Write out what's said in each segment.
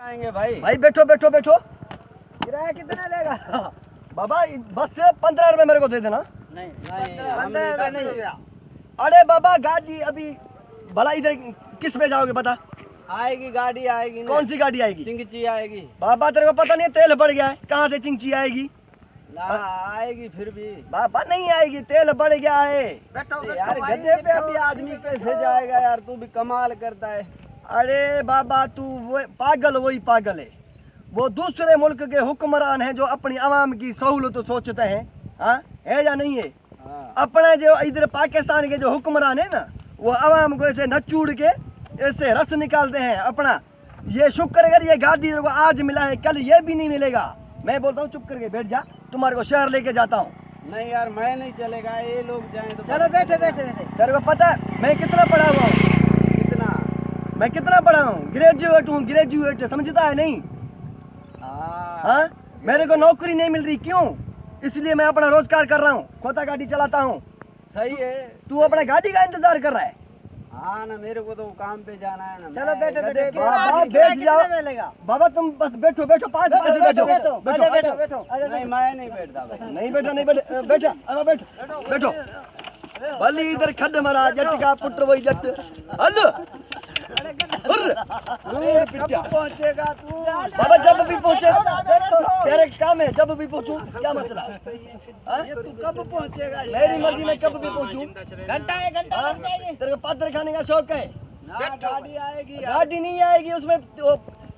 आएंगे भाई। भाई बैठो बैठो बैठो। किराया कितना लेगा? बाबा बस से 15 रुपए मेरे को दे देना। नहीं 15 रुपए नहीं। अरे बाबा गाड़ी अभी भला इधर किस पे जाओगे बता? आएगी गाड़ी आएगी। कौन सी गाड़ी आएगी? चिंगची आएगी। बाबा तेरे को पता नहीं तेल बढ़ गया है, कहाँ से चिंची आएगी? ना आएगी फिर भी। बाबा नहीं आएगी, तेल बढ़ गया है। यार गड्ढे पे अभी आदमी कैसे जाएगा यार, तू भी कमाल करता है। अरे बाबा तू वो पागल, वही पागल है। वो दूसरे मुल्क के हुक्मरान हैं जो अपनी आवाम की सहूलत सोचते हैं, हाँ है या नहीं है? हाँ। अपना जो इधर पाकिस्तान के जो हुक्मरान है ना, वो आवाम को ऐसे नचूड़ के ऐसे रस निकालते हैं अपना। ये शुक्र कर ये गाड़ी को आज मिला है, कल ये भी नहीं मिलेगा। मैं बोलता हूँ चुप करके बैठ जा, तुम्हारे को शहर लेके जाता हूँ। नहीं यार मैं नहीं चलेगा, ये लोग जाएं तो। चलो बैठे बैठे बैठे। तेरे को पता है मैं कितना पढ़ा हुआ हूँ? कितना? मैं कितना पढ़ा हूँ? ग्रेजुएट हूँ, ग्रेजुएट, समझता है नहीं? हाँ मेरे को नौकरी नहीं मिल रही, क्यों? इसलिए मैं अपना रोजगार कर रहा हूँ, खोता गाड़ी चलाता हूँ। सही है। तू अपना गाड़ी का इंतजार कर रहा है? हाँ ना, मेरे को तो काम पे जाना है ना। चलो बैठे बैठे। बाबा बैठ जाओ बाबा, तुम बस बैठो बैठो, 5 बैठो बैठो बैठो बैठो। नहीं मैं नहीं बैठता भाई। नहीं बैठा नहीं बैठा बैठा, अब बैठो बैठो। भली इधर खड्ड मरा जट का पुत्र वही जट। हल कब पहुंचेगा तू? बाबा जब भी पहुंचे, तेरे काम है, जब भी पहुंचूं, क्या मसला? ये तू कब पहुंचेगा? मेरी मर्जी में कब भी पहुंचूं। घंटा एक घंटा लग जाएगी। तेरे को पत्थर खाने का शौक है? ना गाड़ी आएगी। गाड़ी नहीं आएगी, उसमें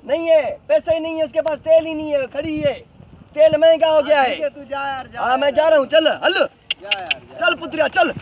नहीं है, पैसे ही नहीं है उसके पास, तेल ही नहीं है, खड़ी है, तेल महंगा हो गया है। तू जा यार, जा। हाँ मैं जा रहा हूँ, चल हल जा यार, चल पुत्रिया चल।